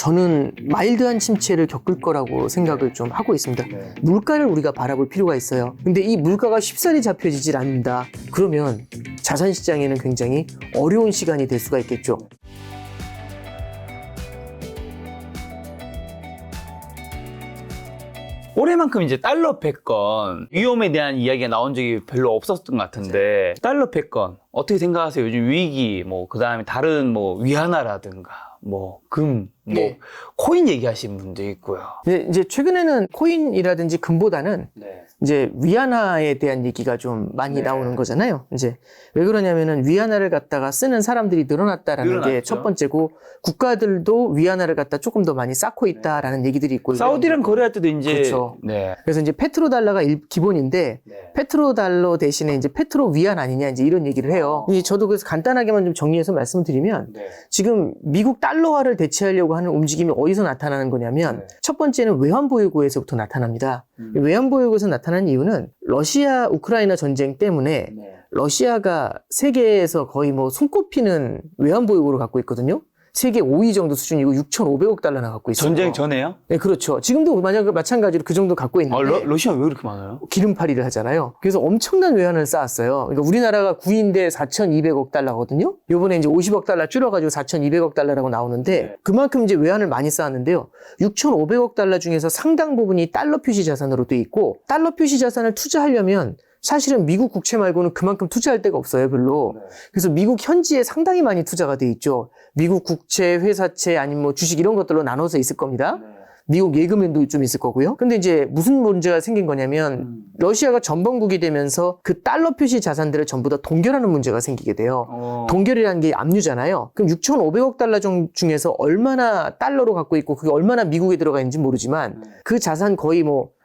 저는 마일드한 침체를 겪을 거라고 생각을 좀 하고 있습니다. 물가를 우리가 바라볼 필요가 있어요. 근데 이 물가가 쉽사리 잡혀지질 않는다. 그러면 자산시장에는 굉장히 어려운 시간이 될 수가 있겠죠. 올해만큼 이제 달러 패권 위험에 대한 이야기가 나온 적이 별로 없었던 것 같은데 달러 패권 어떻게 생각하세요? 요즘 위기 그 다음에 다른 위안화라든가 금, 네. 코인 얘기하시는 분도 있고요. 근데 이제 최근에는 코인이라든지 금보다는 네. 이제 위안화에 대한 얘기가 좀 많이 나오는 거잖아요. 이제 왜 그러냐면은 위안화를 갖다가 쓰는 사람들이 늘어났다라는 게 첫 번째고, 국가들도 위안화를 갖다 조금 더 많이 쌓고 있다라는 얘기들이 있고, 사우디랑 거래할 때도 이제 그렇죠. 네. 그래서 이제 페트로달러가 기본인데 페트로달러 대신에 이제 페트로 위안 아니냐 이제 이런 얘기를 해요. 이제 저도 그래서 간단하게만 좀 정리해서 말씀드리면 지금 미국 달러화를 대체하려고 하는 움직임이 어디서 나타나는 거냐면 첫 번째는 외환보유고에서부터 나타납니다. 외환보유고에서 나타난 이유는 러시아 우크라이나 전쟁 때문에 러시아가 세계에서 거의 손꼽히는 외환보유고를 갖고 있거든요. 세계 5위 정도 수준이고 6,500억 달러나 갖고 있어요. 전쟁 전에요? 네, 그렇죠. 지금도 마찬가지로 그 정도 갖고 있는데 러시아 왜 그렇게 많아요? 기름팔이를 하잖아요. 그래서 엄청난 외환을 쌓았어요. 그러니까 우리나라가 9위인데 4,200억 달러거든요. 요번에 이제 50억 달러 줄여가지고 4,200억 달러라고 나오는데 그만큼 이제 외환을 많이 쌓았는데요. 6,500억 달러 중에서 상당 부분이 달러 표시 자산으로 돼 있고, 달러 표시 자산을 투자하려면 사실은 미국 국채 말고는 그만큼 투자할 데가 없어요, 별로. 그래서 미국 현지에 상당히 많이 투자가 돼 있죠. 미국 국채, 회사채, 아니면 주식 이런 것들로 나눠서 있을 겁니다. 미국 예금도 좀 있을 거고요. 근데 이제 무슨 문제가 생긴 거냐면 러시아가 전범국이 되면서 그 달러 표시 자산들을 전부 다 동결하는 문제가 생기게 돼요. 동결이라는 게 압류잖아요. 그럼 6,500억 달러 중에서 얼마나 달러로 갖고 있고 그게 얼마나 미국에 들어가 있는지 모르지만 그 자산 거의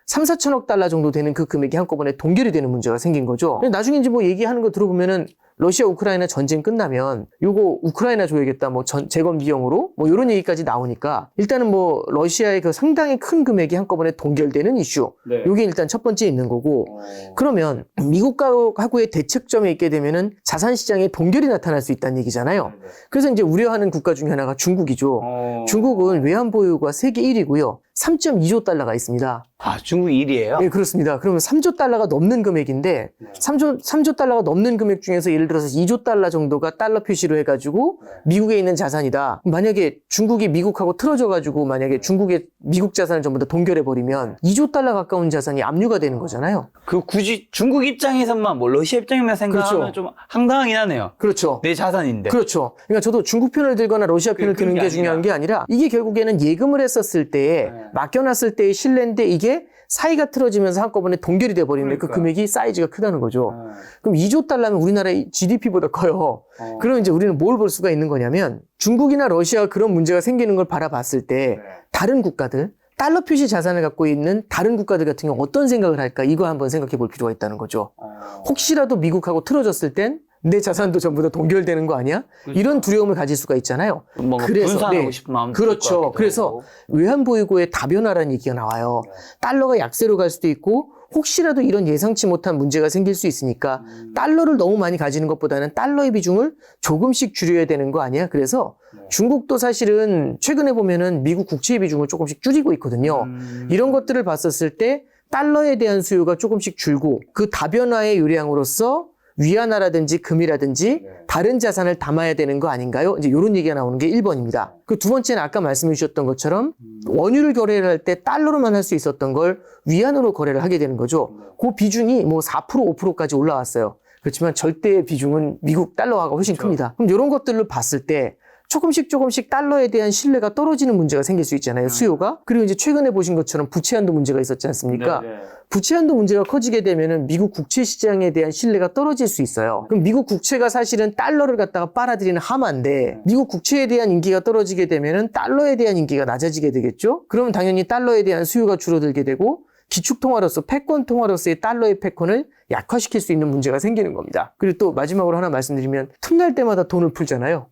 3, 4천억 달러 정도 되는 그 금액이 한꺼번에 동결이 되는 문제가 생긴 거죠. 나중에 이제 얘기하는 거 들어보면은 러시아 우크라이나 전쟁 끝나면 요거 우크라이나 줘야겠다, 재건 비용으로 이런 얘기까지 나오니까 일단은 러시아의 그 상당히 큰 금액이 한꺼번에 동결되는 이슈. 요게 일단 첫 번째 있는 거고, 그러면 미국하고의 대척점에 있게 되면은 자산 시장에 동결이 나타날 수 있다는 얘기잖아요. 그래서 이제 우려하는 국가 중에 하나가 중국이죠. 중국은 외환 보유고가 세계 1위고요. 3.2조 달러가 있습니다. 아, 중국이 1위예요? 네, 그렇습니다. 그러면 3조 달러가 넘는 금액인데 3조 달러가 넘는 금액 중에서 예를 들어서 2조 달러 정도가 달러 표시로 해가지고 미국에 있는 자산이다. 만약에 중국이 미국하고 틀어져가지고 만약에 중국의 미국 자산을 전부 다 동결해버리면 2조 달러 가까운 자산이 압류가 되는 거잖아요. 그 굳이 중국 입장에서만 러시아 입장에만 생각하면 그렇죠. 좀 황당하긴 하네요. 그렇죠. 내 자산인데. 그렇죠. 그러니까 저도 중국 편을 들거나 러시아 편을 드는 게 중요한 게 아니라 이게 결국에는 예금을 했었을 때에 맡겨놨을 때의 신뢰인데 이게 사이가 틀어지면서 한꺼번에 동결이 돼버리는데 그 금액이 사이즈가 크다는 거죠. 그럼 2조 달러면 우리나라의 GDP보다 커요. 그럼 이제 우리는 뭘 볼 수가 있는 거냐면 중국이나 러시아가 그런 문제가 생기는 걸 바라봤을 때 다른 국가들, 달러 표시 자산을 갖고 있는 다른 국가들 같은 경우 어떤 생각을 할까? 이거 한번 생각해 볼 필요가 있다는 거죠. 혹시라도 미국하고 틀어졌을 땐 내 자산도 전부 다 동결되는 거 아니야? 그렇죠. 이런 두려움을 가질 수가 있잖아요. 그래서 분산하고 싶은 마음도 그렇죠. 그래서 외환보유고의 다변화라는 얘기가 나와요. 달러가 약세로 갈 수도 있고 혹시라도 이런 예상치 못한 문제가 생길 수 있으니까 달러를 너무 많이 가지는 것보다는 달러의 비중을 조금씩 줄여야 되는 거 아니야? 그래서 중국도 사실은 최근에 보면은 미국 국채의 비중을 조금씩 줄이고 있거든요. 이런 것들을 봤었을 때 달러에 대한 수요가 조금씩 줄고 그 다변화의 요량으로서 위안화라든지 금이라든지 다른 자산을 담아야 되는 거 아닌가요? 이제 이런 얘기가 나오는 게 1번입니다. 그 두 번째는 아까 말씀해 주셨던 것처럼 원유를 거래를 할 때 달러로만 할 수 있었던 걸 위안으로 거래를 하게 되는 거죠. 그 비중이 4%, 5%까지 올라왔어요. 그렇지만 절대 비중은 미국 달러화가 훨씬 큽니다. 그럼 이런 것들을 봤을 때 조금씩 달러에 대한 신뢰가 떨어지는 문제가 생길 수 있잖아요. 수요가. 그리고 이제 최근에 보신 것처럼 부채 한도 문제가 있었지 않습니까? 부채 한도 문제가 커지게 되면은 미국 국채 시장에 대한 신뢰가 떨어질 수 있어요. 그럼 미국 국채가 사실은 달러를 갖다가 빨아들이는 하마인데 미국 국채에 대한 인기가 떨어지게 되면은 달러에 대한 인기가 낮아지게 되겠죠? 그러면 당연히 달러에 대한 수요가 줄어들게 되고 기축통화로서 패권 통화로서의 달러의 패권을 약화시킬 수 있는 문제가 생기는 겁니다. 그리고 또 마지막으로 하나 말씀드리면 틈날 때마다 돈을 풀잖아요.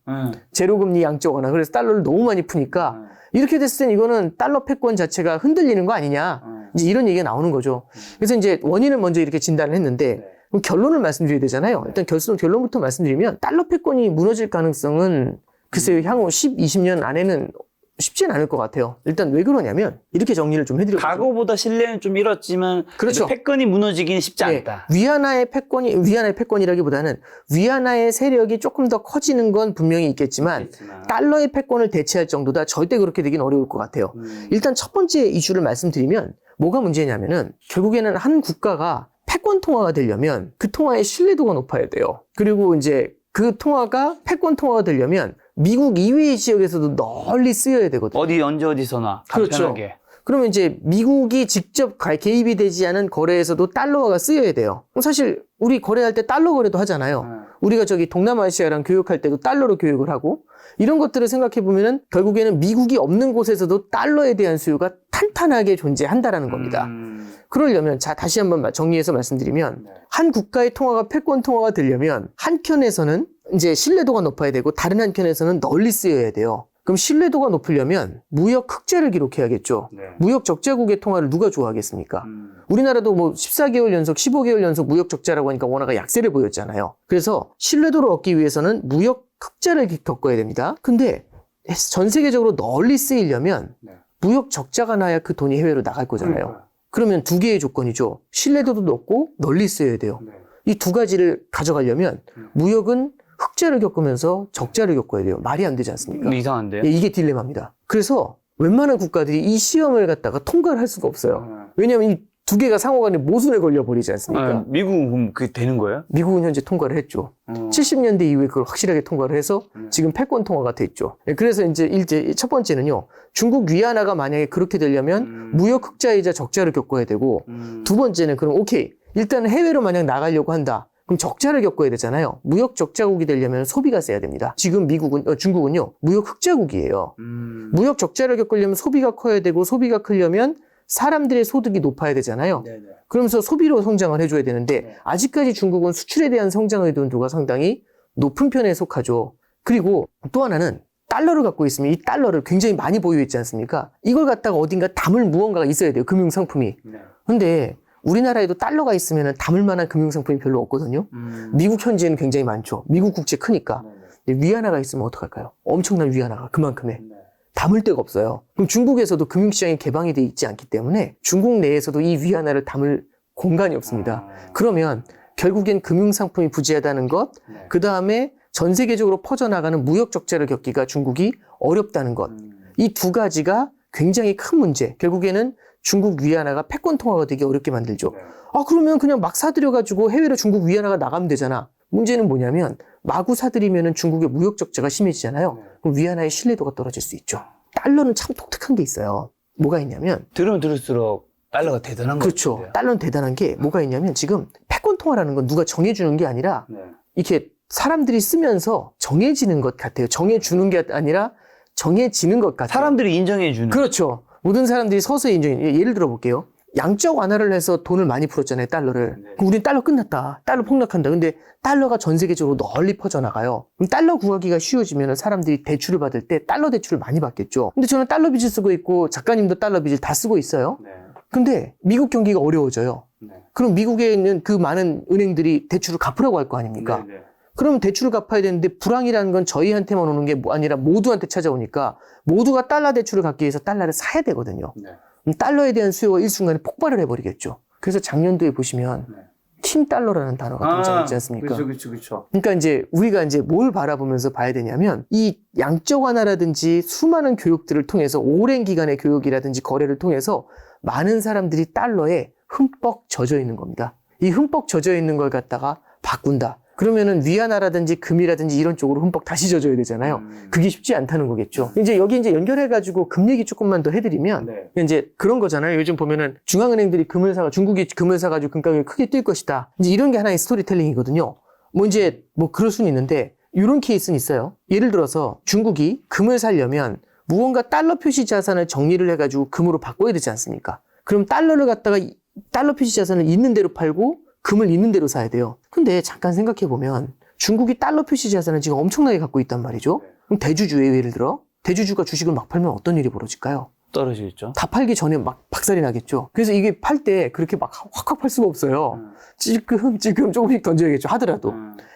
제로금리 양적완화. 그래서 달러를 너무 많이 푸니까 이렇게 됐을 땐 이거는 달러 패권 자체가 흔들리는 거 아니냐. 이제 이런 얘기가 나오는 거죠. 그래서 이제 원인을 먼저 이렇게 진단을 했는데 그럼 결론을 말씀드려야 되잖아요. 일단 결론부터 말씀드리면 달러 패권이 무너질 가능성은 글쎄요, 향후 10, 20년 안에는 쉽지는 않을 것 같아요. 일단 왜 그러냐면 이렇게 정리를 좀 해드려요. 과거보다 신뢰는 좀 잃었지만 그렇죠. 패권이 무너지기는 쉽지 네, 않다. 위안화의 패권이라기보다는 위안화의 세력이 조금 더 커지는 건 분명히 있겠지만 달러의 패권을 대체할 정도다 절대 그렇게 되긴 어려울 것 같아요. 일단 첫 번째 이슈를 말씀드리면 뭐가 문제냐면은 결국에는 한 국가가 패권 통화가 되려면 그 통화의 신뢰도가 높아야 돼요. 그리고 이제 그 통화가 패권 통화가 되려면 미국 이외의 지역에서도 널리 쓰여야 되거든요. 어디 언제 어디서나 그렇죠. 간편하게. 그러면 이제 미국이 직접 개입이 되지 않은 거래에서도 달러가 쓰여야 돼요. 사실 우리 거래할 때 달러 거래도 하잖아요. 우리가 저기 동남아시아랑 교역할 때도 달러로 교역을 하고 이런 것들을 생각해 보면은 결국에는 미국이 없는 곳에서도 달러에 대한 수요가 탄탄하게 존재한다라는 겁니다. 그러려면 자 다시 한번 정리해서 말씀드리면 한 국가의 통화가 패권 통화가 되려면 한켠에서는 이제 신뢰도가 높아야 되고 다른 한켠에서는 널리 쓰여야 돼요. 그럼 신뢰도가 높으려면 무역 흑자를 기록해야겠죠. 무역 적자국의 통화를 누가 좋아하겠습니까? 우리나라도 뭐 14개월 연속, 15개월 연속 무역 적자라고 하니까 원화가 약세를 보였잖아요. 그래서 신뢰도를 얻기 위해서는 무역 흑자를 겪어야 됩니다. 근데 전 세계적으로 널리 쓰이려면 무역 적자가 나야 그 돈이 해외로 나갈 거잖아요. 그러면 두 개의 조건이죠. 신뢰도도 높고 널리 쓰여야 돼요. 이 두 가지를 가져가려면 무역은 흑자를 겪으면서 적자를 겪어야 돼요. 말이 안 되지 않습니까? 이상한데요? 예, 이게 딜레마입니다. 그래서 웬만한 국가들이 이 시험을 갖다가 통과를 할 수가 없어요. 왜냐하면 이 두 개가 상호간에 모순에 걸려버리지 않습니까? 미국은 그럼 그게 되는 거예요? 미국은 현재 통과를 했죠. 70년대 이후에 그걸 확실하게 통과를 해서 지금 패권 통화가 됐죠. 예, 그래서 이제 첫 번째는요. 중국 위안화가 만약에 그렇게 되려면 무역 흑자이자 적자를 겪어야 되고 두 번째는 그럼 오케이. 일단 해외로 만약 나가려고 한다. 그럼 적자를 겪어야 되잖아요. 무역 적자국이 되려면 소비가 세야 됩니다. 지금 중국은요. 무역 흑자국이에요. 무역 적자를 겪으려면 소비가 커야 되고 소비가 크려면 사람들의 소득이 높아야 되잖아요. 그러면서 소비로 성장을 해줘야 되는데 아직까지 중국은 수출에 대한 성장 의존도가 상당히 높은 편에 속하죠. 그리고 또 하나는 달러를 갖고 있으면 이 달러를 굉장히 많이 보유했지 않습니까? 이걸 갖다가 어딘가 담을 무언가가 있어야 돼요. 금융상품이. 근데 우리나라에도 달러가 있으면 담을 만한 금융상품이 별로 없거든요. 미국 현지에는 굉장히 많죠. 미국 국채 크니까. 위안화가 있으면 어떡할까요? 엄청난 위안화가 그만큼에. 담을 데가 없어요. 그럼 중국에서도 금융시장이 개방이 돼 있지 않기 때문에 중국 내에서도 이 위안화를 담을 공간이 없습니다. 그러면 결국엔 금융상품이 부재하다는 것, 그 다음에 전 세계적으로 퍼져나가는 무역 적자를 겪기가 중국이 어렵다는 것. 이 두 가지가 굉장히 큰 문제. 결국에는 중국 위안화가 패권 통화가 되기 어렵게 만들죠. 아, 그러면 그냥 막 사들여가지고 해외로 중국 위안화가 나가면 되잖아. 문제는 뭐냐면 마구 사들이면 중국의 무역 적자가 심해지잖아요. 그럼 위안화의 신뢰도가 떨어질 수 있죠. 달러는 참 독특한 게 있어요. 뭐가 있냐면 들으면 들을수록 달러가 대단한 그렇죠. 거죠. 달러는 대단한 게 뭐가 있냐면 지금 패권 통화라는 건 누가 정해주는 게 아니라 이렇게 사람들이 쓰면서 정해지는 것 같아요. 정해주는 게 아니라 정해지는 것 같아요. 사람들이 인정해주는. 그렇죠. 모든 사람들이 서서히 인정해. 예를 들어 볼게요. 양적 완화를 해서 돈을 많이 풀었잖아요, 달러를. 그럼 우린 달러 끝났다. 달러 폭락한다. 근데 달러가 전 세계적으로 널리 퍼져나가요. 그럼 달러 구하기가 쉬워지면 사람들이 대출을 받을 때 달러 대출을 많이 받겠죠. 근데 저는 달러 빚을 쓰고 있고 작가님도 달러 빚을 다 쓰고 있어요. 근데 미국 경기가 어려워져요. 그럼 미국에 있는 그 많은 은행들이 대출을 갚으라고 할 거 아닙니까? 그러면 대출을 갚아야 되는데 불황이라는 건 저희한테만 오는 게 아니라 모두한테 찾아오니까 모두가 달러 대출을 갚기 위해서 달러를 사야 되거든요. 달러에 대한 수요가 일순간에 폭발을 해버리겠죠. 그래서 작년도에 보시면 팀 달러라는 단어가 등장했지 않습니까? 그렇죠. 그러니까 이제 우리가 이제 뭘 바라보면서 봐야 되냐면 이 양적 완화라든지 수많은 교육들을 통해서 오랜 기간의 교육이라든지 거래를 통해서 많은 사람들이 달러에 흠뻑 젖어 있는 겁니다. 이 흠뻑 젖어 있는 걸 갖다가 바꾼다. 그러면은 위안화라든지 금이라든지 이런 쪽으로 흠뻑 다시 젖어야 되잖아요. 그게 쉽지 않다는 거겠죠. 이제 여기 이제 연결해가지고 금 얘기 조금만 더 해드리면 이제 그런 거잖아요. 요즘 보면은 중앙은행들이 중국이 금을 사가지고 금가격이 크게 뛸 것이다. 이제 이런 게 하나의 스토리텔링이거든요. 뭐 이제 뭐 그럴 수는 있는데 이런 케이스는 있어요. 예를 들어서 중국이 금을 사려면 무언가 달러 표시 자산을 정리를 해가지고 금으로 바꿔야 되지 않습니까? 그럼 달러를 갖다가 달러 표시 자산을 있는 대로 팔고 금을 있는 대로 사야 돼요. 근데 잠깐 생각해보면 중국이 달러 표시 자산을 지금 엄청나게 갖고 있단 말이죠. 그럼 대주주예요, 예를 들어. 대주주가 주식을 막 팔면 어떤 일이 벌어질까요? 떨어지겠죠. 다 팔기 전에 막 박살이 나겠죠. 그래서 이게 팔 때 그렇게 막 확확 팔 수가 없어요. 찔끔 조금씩 던져야겠죠. 하더라도.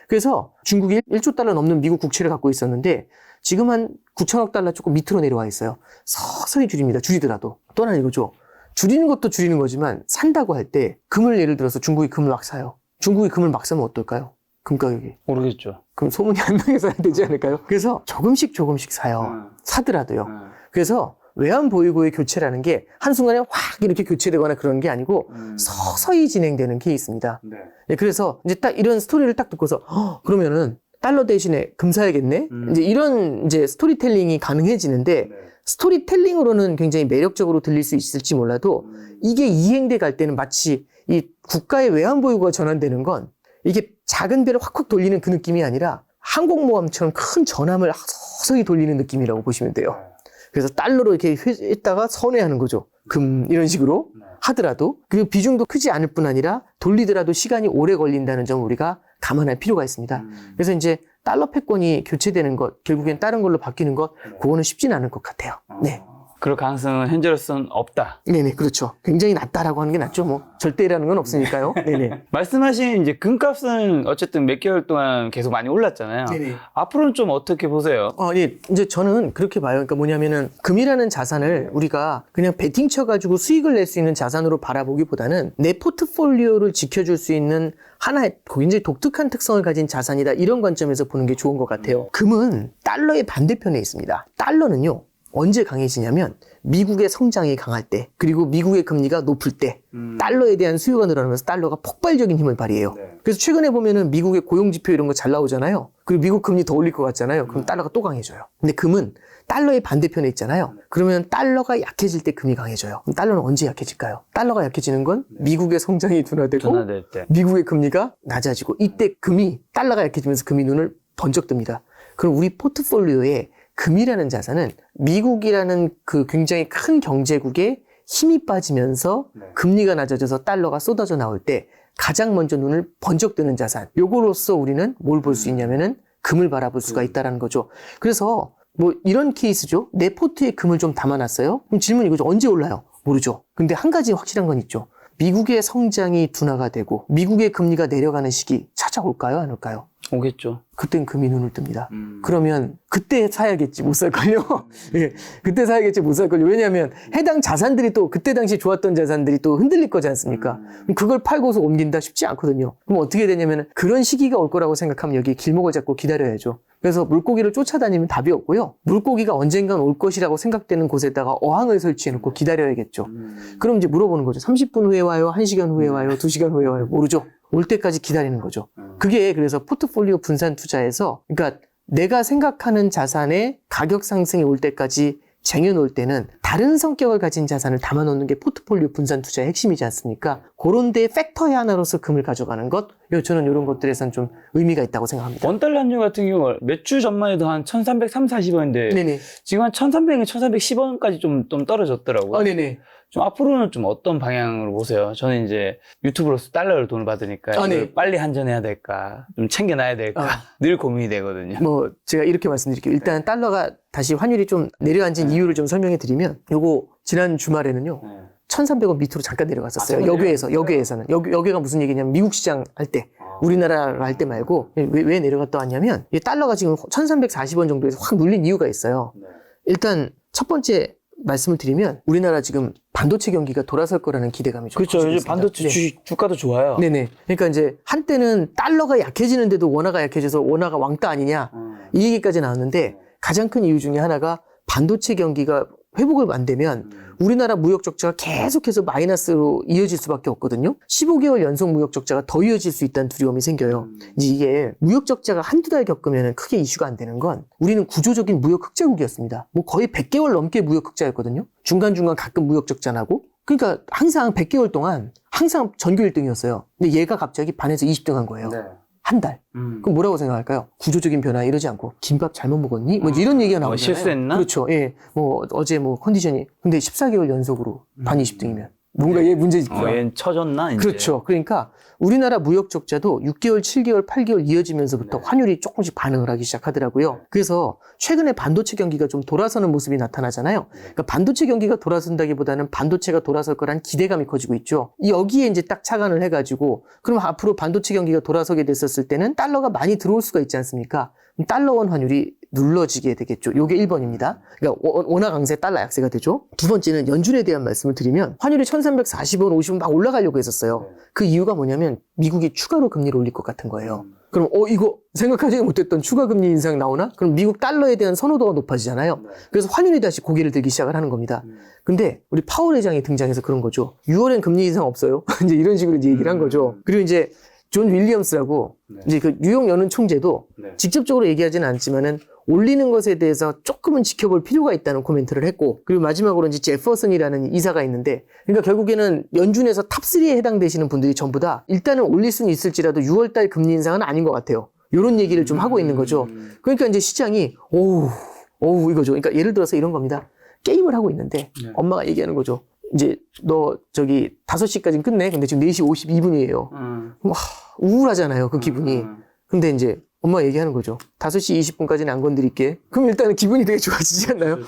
그래서 중국이 1조 달러 넘는 미국 국채를 갖고 있었는데 지금 한 9천억 달러 조금 밑으로 내려와 있어요. 서서히 줄입니다. 줄이더라도. 또 하나 이거죠. 줄이는 것도 줄이는 거지만 산다고 할 때 금을 예를 들어서 중국이 금을 막 사요. 중국이 금을 막 사면 어떨까요? 금 가격이. 모르겠죠. 그럼 소문이 안 나게 사야 되지 않을까요? 그래서 조금씩 사요. 사더라도요. 그래서 외환 보유고의 교체라는 게 한순간에 확 이렇게 교체되거나 그런 게 아니고 서서히 진행되는 케이스입니다. 네, 그래서 이제 딱 이런 스토리를 딱 듣고서 그러면은 달러 대신에 금 사야겠네? 이제 이런 이제 스토리텔링이 가능해지는데 스토리텔링으로는 굉장히 매력적으로 들릴 수 있을지 몰라도 이게 이행돼 갈 때는 마치 이 국가의 외환 보유고가 전환되는 건 이게 작은 배를 확확 돌리는 그 느낌이 아니라 항공모함처럼 큰 전함을 서서히 돌리는 느낌이라고 보시면 돼요. 그래서 달러로 이렇게 했다가 선회하는 거죠. 금 이런 식으로 하더라도 그리고 비중도 크지 않을 뿐 아니라 돌리더라도 시간이 오래 걸린다는 점을 우리가 감안할 필요가 있습니다. 그래서 이제 달러 패권이 교체되는 것, 결국엔 다른 걸로 바뀌는 것, 그거는 쉽진 않을 것 같아요. 네. 그럴 가능성은 현재로서는 없다. 네네, 그렇죠. 굉장히 낮다라고 하는 게 낫죠. 뭐, 절대라는 건 없으니까요. 네네. 말씀하신 이제 금값은 어쨌든 몇 개월 동안 계속 많이 올랐잖아요. 네네. 앞으로는 좀 어떻게 보세요? 예. 이제 저는 그렇게 봐요. 그러니까 뭐냐면은, 금이라는 자산을 우리가 그냥 베팅 쳐가지고 수익을 낼 수 있는 자산으로 바라보기보다는 내 포트폴리오를 지켜줄 수 있는 하나의 굉장히 독특한 특성을 가진 자산이다. 이런 관점에서 보는 게 좋은 것 같아요. 금은 달러의 반대편에 있습니다. 달러는요, 언제 강해지냐면 미국의 성장이 강할 때 그리고 미국의 금리가 높을 때 달러에 대한 수요가 늘어나면서 달러가 폭발적인 힘을 발휘해요. 그래서 최근에 보면은 미국의 고용지표 이런 거 잘 나오잖아요. 그리고 미국 금리 더 올릴 것 같잖아요. 그럼 달러가 또 강해져요. 근데 금은 달러의 반대편에 있잖아요. 그러면 달러가 약해질 때 금이 강해져요. 그럼 달러는 언제 약해질까요? 달러가 약해지는 건 미국의 성장이 둔화되고 둔화될 때. 미국의 금리가 낮아지고 이때 달러가 약해지면서 금이 눈을 번쩍 뜹니다. 그럼 우리 포트폴리오에 금이라는 자산은 미국이라는 그 굉장히 큰 경제국에 힘이 빠지면서 금리가 낮아져서 달러가 쏟아져 나올 때 가장 먼저 눈을 번쩍 뜨는 자산. 요거로서 우리는 뭘 볼 수 있냐면은 금을 바라볼 수가 있다는 거죠. 그래서 뭐 이런 케이스죠. 내 포트에 금을 좀 담아놨어요. 그럼 질문이 이거죠. 언제 올라요? 모르죠. 근데 한 가지 확실한 건 있죠. 미국의 성장이 둔화가 되고 미국의 금리가 내려가는 시기 찾아올까요? 안 올까요? 오겠죠. 그땐 금이 눈을 뜹니다. 그러면 그때 사야겠지 못 살걸요? 예, 그때 사야겠지 못 살걸요? 왜냐하면 해당 자산들이 또 그때 당시 좋았던 자산들이 또 흔들릴 거지 않습니까? 그럼 그걸 팔고서 옮긴다 쉽지 않거든요. 그럼 어떻게 되냐면 그런 시기가 올 거라고 생각하면 여기 길목을 잡고 기다려야죠. 그래서 물고기를 쫓아다니면 답이 없고요. 물고기가 언젠간 올 것이라고 생각되는 곳에다가 어항을 설치해놓고 기다려야겠죠. 그럼 이제 물어보는 거죠. 30분 후에 와요? 1시간 후에 와요? 2시간 후에 와요? 모르죠. 올 때까지 기다리는 거죠. 그게 그래서 포트폴리오 분산 투자에서 그러니까 내가 생각하는 자산의 가격 상승이 올 때까지 쟁여놓을 때는 다른 성격을 가진 자산을 담아놓는 게 포트폴리오 분산 투자의 핵심이지 않습니까? 그런 데의 팩터의 하나로서 금을 가져가는 것, 저는 이런 것들에선 좀 의미가 있다고 생각합니다. 원달러 환율 같은 경우 몇 주 전만 해도 한 1340원인데 네네. 지금 한 1300원, 1310원까지 좀 떨어졌더라고요. 네네. 좀 앞으로는 좀 어떤 방향으로 보세요? 저는 이제 유튜브로서 달러로 돈을 받으니까 네. 이걸 빨리 한전해야 될까? 좀 챙겨놔야 될까? 늘 고민이 되거든요. 뭐 제가 이렇게 말씀드릴게요. 일단 달러가 다시 환율이 좀 내려앉은 이유를 좀 설명해 드리면 요거 지난 주말에는요. 1,300원 밑으로 잠깐 내려갔었어요. 여기에서는. 여기가 무슨 얘기냐면 미국 시장 할 때, 우리나라를 할 때 말고 왜 내려갔다 왔냐면 이 달러가 지금 1,340원 정도에서 확 눌린 이유가 있어요. 일단 첫 번째 말씀을 드리면 우리나라 지금 반도체 경기가 돌아설 거라는 기대감이 좀 그렇죠. 커지고 요즘 있습니다. 반도체 주가도 좋아요. 네네. 그러니까 이제 한때는 달러가 약해지는데도 원화가 약해져서 원화가 왕따 아니냐 이 얘기까지 나왔는데 가장 큰 이유 중에 하나가 반도체 경기가 회복을 안 되면 우리나라 무역 적자가 계속해서 마이너스로 이어질 수밖에 없거든요. 15개월 연속 무역 적자가 더 이어질 수 있다는 두려움이 생겨요. 이제 이게 무역 적자가 한두 달 겪으면 크게 이슈가 안 되는 건 우리는 구조적인 무역 흑자국이었습니다. 뭐 거의 100개월 넘게 무역 흑자였거든요. 중간중간 가끔 무역 적자 나고. 그러니까 항상 100개월 동안 항상 전교 1등이었어요. 근데 얘가 갑자기 반에서 20등 한 거예요. 한 달. 그럼 뭐라고 생각할까요? 구조적인 변화 이러지 않고 김밥 잘못 먹었니? 뭐 이런 얘기가 나오잖아요. 실수했나? 그렇죠. 예. 뭐 어제 뭐 컨디션이 근데 14개월 연속으로 반 20등이면 뭔가 얘 문제 있죠. 얘는 처졌나? 이제. 그렇죠. 그러니까 우리나라 무역 적자도 6개월, 7개월, 8개월 이어지면서부터 환율이 조금씩 반응을 하기 시작하더라고요. 그래서 최근에 반도체 경기가 좀 돌아서는 모습이 나타나잖아요. 그러니까 반도체 경기가 돌아선다기보다는 반도체가 돌아설 거란 기대감이 커지고 있죠. 여기에 이제 딱 착안을 해가지고 그럼 앞으로 반도체 경기가 돌아서게 됐었을 때는 달러가 많이 들어올 수가 있지 않습니까? 달러원 환율이 눌러지게 되겠죠. 요게 1번입니다. 그러니까 원화 강세, 달러 약세가 되죠. 두 번째는 연준에 대한 말씀을 드리면 환율이 1340원, 50원 막 올라가려고 했었어요. 그 이유가 뭐냐면 미국이 추가로 금리를 올릴 것 같은 거예요. 그럼 이거 생각하지 못했던 추가 금리 인상 나오나? 그럼 미국 달러에 대한 선호도가 높아지잖아요. 그래서 환율이 다시 고개를 들기 시작을 하는 겁니다. 근데 우리 파월 회장이 등장해서 그런 거죠. 6월엔 금리 인상 없어요. 이제 이런 식으로 이제 얘기를 한 거죠. 그리고 이제 존 윌리엄스라고 이제 그 뉴욕 연은 총재도 직접적으로 얘기하지는 않지만은 올리는 것에 대해서 조금은 지켜볼 필요가 있다는 코멘트를 했고, 그리고 마지막으로 이제 제퍼슨이라는 이사가 있는데, 그러니까 결국에는 연준에서 탑3에 해당되시는 분들이 전부 다 일단은 올릴 수는 있을지라도 6월달 금리 인상은 아닌 것 같아요. 이런 얘기를 좀 하고 있는 거죠. 그러니까 이제 시장이 오우 이거죠. 그러니까 예를 들어서 이런 겁니다. 게임을 하고 있는데 엄마가 얘기하는 거죠. 이제 너 저기 5시까지는 끝내. 근데 지금 4시 52분이에요. 우울하잖아요, 그 기분이. 근데 이제 엄마가 얘기하는 거죠. 5시 20분까지는 안 건드릴게. 그럼 일단은 기분이 되게 좋아지지 않나요?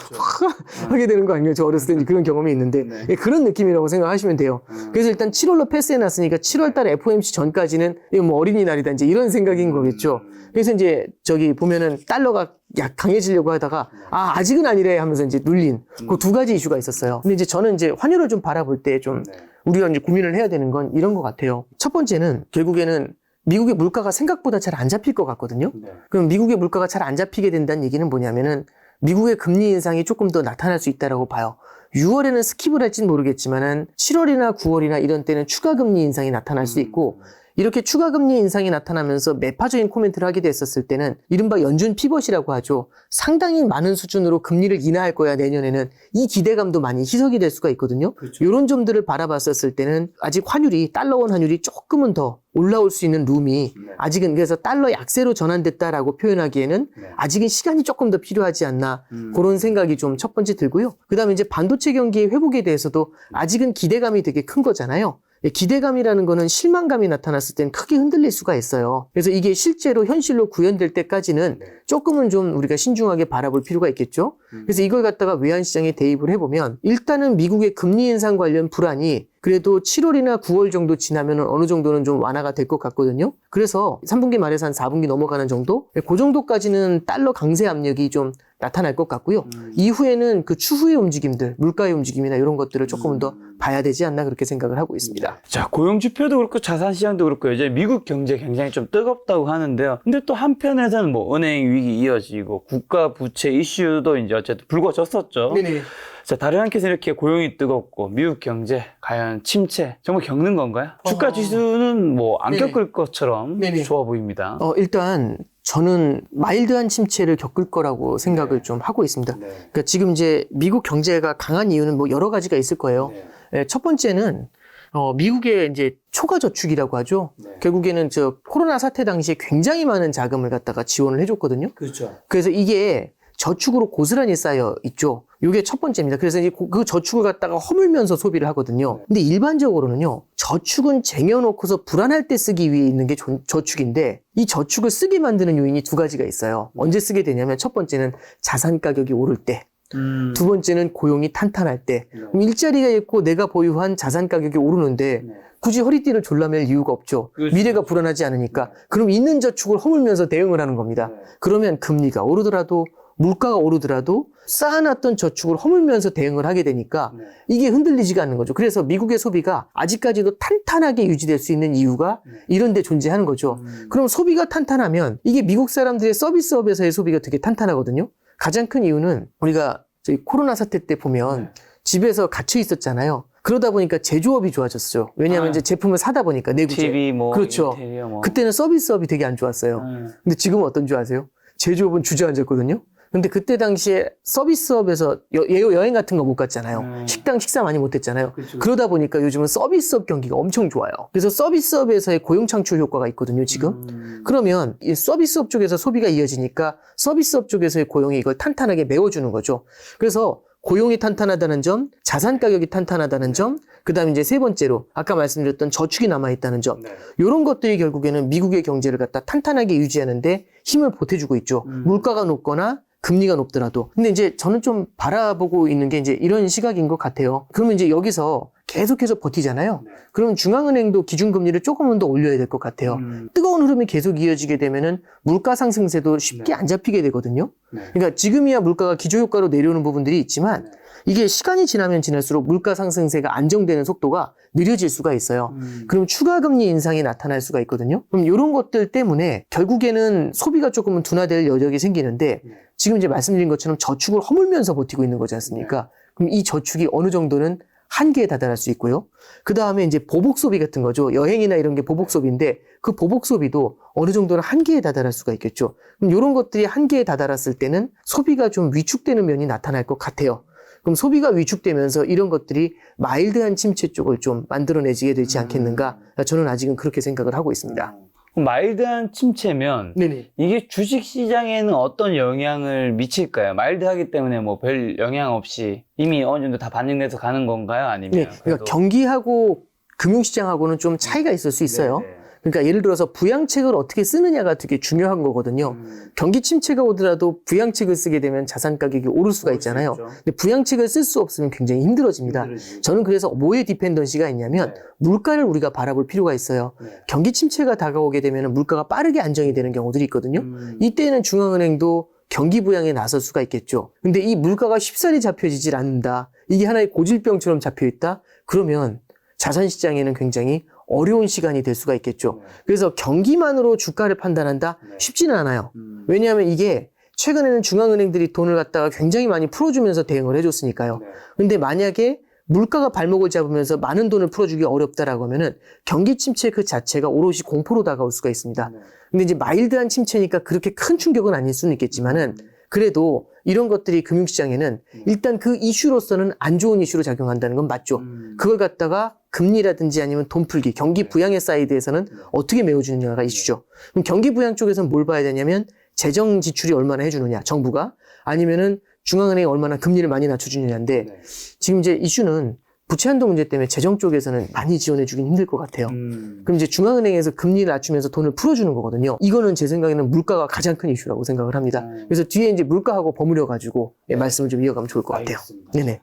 하게 되는 거 아니에요? 저 어렸을 때 이제 그런 경험이 있는데 예, 그런 느낌이라고 생각하시면 돼요. 그래서 일단 7월로 패스해놨으니까 7월 달에 FOMC 전까지는 이거 뭐 어린이날이다 이제 이런 생각인 거겠죠. 그래서 이제 저기 보면은 달러가 강해지려고 하다가 아직은 아니래 하면서 이제 눌린 그 두 가지 이슈가 있었어요. 근데 이제 저는 이제 환율을 좀 바라볼 때 좀 우리가 이제 고민을 해야 되는 건 이런 것 같아요. 첫 번째는 결국에는 미국의 물가가 생각보다 잘 안 잡힐 것 같거든요. 그럼 미국의 물가가 잘 안 잡히게 된다는 얘기는 뭐냐면은 미국의 금리 인상이 조금 더 나타날 수 있다라고 봐요. 6월에는 스킵을 할지는 모르겠지만은 7월이나 9월이나 이런 때는 추가 금리 인상이 나타날 수 있고, 이렇게 추가 금리 인상이 나타나면서 매파적인 코멘트를 하게 됐었을 때는 이른바 연준 피벗이라고 하죠. 상당히 많은 수준으로 금리를 인하할 거야 내년에는, 이 기대감도 많이 희석이 될 수가 있거든요. 이런 점들을 바라봤었을 때는 아직 환율이 달러원 환율이 조금은 더 올라올 수 있는 룸이 아직은, 그래서 달러 약세로 전환됐다라고 표현하기에는 아직은 시간이 조금 더 필요하지 않나, 그런 생각이 좀 첫 번째 들고요. 그다음에 이제 반도체 경기의 회복에 대해서도 아직은 기대감이 되게 큰 거잖아요. 기대감이라는 거는 실망감이 나타났을 땐 크게 흔들릴 수가 있어요. 그래서 이게 실제로 현실로 구현될 때까지는 조금은 좀 우리가 신중하게 바라볼 필요가 있겠죠. 그래서 이걸 갖다가 외환시장에 대입을 해보면 일단은 미국의 금리 인상 관련 불안이 그래도 7월이나 9월 정도 지나면 어느 정도는 좀 완화가 될 것 같거든요. 그래서 3분기 말에서 한 4분기 넘어가는 정도? 그 정도까지는 달러 강세 압력이 좀 나타날 것 같고요. 이후에는 그 추후의 움직임들, 물가의 움직임이나 이런 것들을 조금은 더 봐야 되지 않나 그렇게 생각을 하고 있습니다. 자, 고용지표도 그렇고 자산시장도 그렇고 이제 미국 경제 굉장히 좀 뜨겁다고 하는데요. 근데 또 한편에서는 뭐 은행 위기 이어지고 국가 부채 이슈도 이제 어쨌든 불거졌었죠. 네네. 자, 다른 한께서 이렇게 고용이 뜨겁고 미국 경제 과연 침체 정말 겪는 건가요? 주가 지수는 뭐 안 겪을 것처럼 좋아 보입니다. 일단 저는 마일드한 침체를 겪을 거라고 생각을 좀 하고 있습니다. 그러니까 지금 이제 미국 경제가 강한 이유는 뭐 여러 가지가 있을 거예요. 첫 번째는 미국의 이제 초과 저축이라고 하죠. 결국에는 저 코로나 사태 당시에 굉장히 많은 자금을 갖다가 지원을 해줬거든요. 그렇죠. 그래서 이게 저축으로 고스란히 쌓여 있죠. 이게 첫 번째입니다. 그래서 이제 그 저축을 갖다가 허물면서 소비를 하거든요. 근데 일반적으로는요, 저축은 쟁여놓고서 불안할 때 쓰기 위해 있는 게 저축인데, 이 저축을 쓰게 만드는 요인이 두 가지가 있어요. 언제 쓰게 되냐면 첫 번째는 자산 가격이 오를 때, 두 번째는 고용이 탄탄할 때. 그럼 일자리가 있고 내가 보유한 자산 가격이 오르는데 굳이 허리띠를 졸라맬 이유가 없죠. 미래가 불안하지 않으니까. 그럼 있는 저축을 허물면서 대응을 하는 겁니다. 그러면 금리가 오르더라도 물가가 오르더라도 쌓아놨던 저축을 허물면서 대응을 하게 되니까 이게 흔들리지가 않는 거죠. 그래서 미국의 소비가 아직까지도 탄탄하게 유지될 수 있는 이유가 이런 데 존재하는 거죠. 그럼 소비가 탄탄하면 이게 미국 사람들의 서비스업에서의 소비가 되게 탄탄하거든요. 가장 큰 이유는 우리가 저희 코로나 사태 때 보면 집에서 갇혀 있었잖아요. 그러다 보니까 제조업이 좋아졌죠. 왜냐하면 이제 제품을 사다 보니까 내구재. TV 뭐 그렇죠. 인테리어 뭐. 그때는 서비스업이 되게 안 좋았어요. 근데 지금은 어떤 줄 아세요? 제조업은 주저앉았거든요. 근데 그때 당시에 서비스업에서 여행 같은 거 못 갔잖아요. 식당 식사 많이 못 했잖아요. 그러다 보니까 요즘은 서비스업 경기가 엄청 좋아요. 그래서 서비스업에서의 고용 창출 효과가 있거든요, 지금. 그러면 이 서비스업 쪽에서 소비가 이어지니까 서비스업 쪽에서의 고용이 이걸 탄탄하게 메워주는 거죠. 그래서 고용이 탄탄하다는 점, 자산 가격이 탄탄하다는 점, 그 다음에 이제 세 번째로 아까 말씀드렸던 저축이 남아있다는 점, 이런 것들이 결국에는 미국의 경제를 갖다 탄탄하게 유지하는데 힘을 보태주고 있죠. 물가가 높거나 금리가 높더라도. 근데 이제 저는 좀 바라보고 있는 게 이제 이런 시각인 것 같아요. 그러면 이제 여기서 계속해서 버티잖아요. 그러면 중앙은행도 기준금리를 조금은 더 올려야 될 것 같아요. 뜨거운 흐름이 계속 이어지게 되면은 물가 상승세도 쉽게 안 잡히게 되거든요. 그러니까 지금이야 물가가 기저효과로 내려오는 부분들이 있지만 이게 시간이 지나면 지날수록 물가 상승세가 안정되는 속도가 느려질 수가 있어요. 그럼 추가 금리 인상이 나타날 수가 있거든요. 그럼 이런 것들 때문에 결국에는 소비가 조금은 둔화될 여력이 생기는데 지금 이제 말씀드린 것처럼 저축을 허물면서 버티고 있는 거지 않습니까? 그럼 이 저축이 어느 정도는 한계에 다다를 수 있고요. 그 다음에 이제 보복 소비 같은 거죠. 여행이나 이런 게 보복 소비인데 그 보복 소비도 어느 정도는 한계에 다다를 수가 있겠죠. 그럼 이런 것들이 한계에 다다랐을 때는 소비가 좀 위축되는 면이 나타날 것 같아요. 그럼 소비가 위축되면서 이런 것들이 마일드한 침체 쪽을 좀 만들어내지게 되지 않겠는가? 저는 아직은 그렇게 생각을 하고 있습니다. 그럼 마일드한 침체면 네네. 이게 주식시장에는 어떤 영향을 미칠까요? 마일드하기 때문에 뭐 별 영향 없이 이미 어느 정도 다 반영돼서 가는 건가요? 아니면 네, 그러니까 경기하고 금융시장하고는 좀 차이가 있을 수 있어요. 그러니까 예를 들어서 부양책을 어떻게 쓰느냐가 되게 중요한 거거든요. 경기 침체가 오더라도 부양책을 쓰게 되면 자산 가격이 오를 수가 있잖아요. 근데 부양책을 쓸 수 없으면 굉장히 힘들어집니다. 저는 그래서 뭐에 디펜던시가 있냐면 물가를 우리가 바라볼 필요가 있어요. 경기 침체가 다가오게 되면 물가가 빠르게 안정이 되는 경우들이 있거든요. 이때는 중앙은행도 경기 부양에 나설 수가 있겠죠. 근데 이 물가가 쉽사리 잡혀지질 않는다. 이게 하나의 고질병처럼 잡혀있다. 그러면 자산시장에는 굉장히 어려운 시간이 될 수가 있겠죠. 그래서 경기만으로 주가를 판단한다? 쉽지는 않아요. 왜냐하면 이게 최근에는 중앙은행들이 돈을 갖다가 굉장히 많이 풀어주면서 대응을 해줬으니까요. 근데 만약에 물가가 발목을 잡으면서 많은 돈을 풀어주기 어렵다라고 하면은 경기 침체 그 자체가 오롯이 공포로 다가올 수가 있습니다. 근데 이제 마일드한 침체니까 그렇게 큰 충격은 아닐 수는 있겠지만은 그래도 이런 것들이 금융시장에는 일단 그 이슈로서는 안 좋은 이슈로 작용한다는 건 맞죠. 그걸 갖다가 금리라든지 아니면 돈 풀기, 경기 부양의 사이드에서는 어떻게 메워주느냐가 이슈죠. 그럼 경기 부양 쪽에서는 뭘 봐야 되냐면 재정 지출이 얼마나 해주느냐, 정부가. 아니면은 중앙은행이 얼마나 금리를 많이 낮춰주느냐인데 지금 이제 이슈는 부채 한도 문제 때문에 재정 쪽에서는 많이 지원해주긴 힘들 것 같아요. 그럼 이제 중앙은행에서 금리를 낮추면서 돈을 풀어주는 거거든요. 이거는 제 생각에는 물가가 가장 큰 이슈라고 생각을 합니다. 그래서 뒤에 이제 물가하고 버무려가지고 말씀을 좀 이어가면 좋을 것 같아요. 네네.